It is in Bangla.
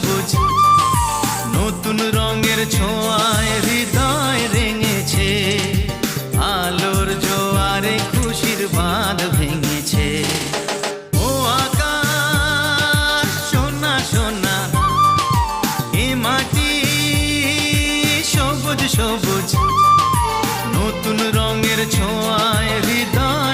সবুজ নতুন রঙের ছোঁয়ায় হৃদয় রেঙেছে, আলোর জোয়ারে খুশির বাঁধ ভেঙেছে। ও আকাশ সোনা সোনা, এ মাটি সবুজ সবুজ নতুন রঙের ছোঁয়ায় হৃদয়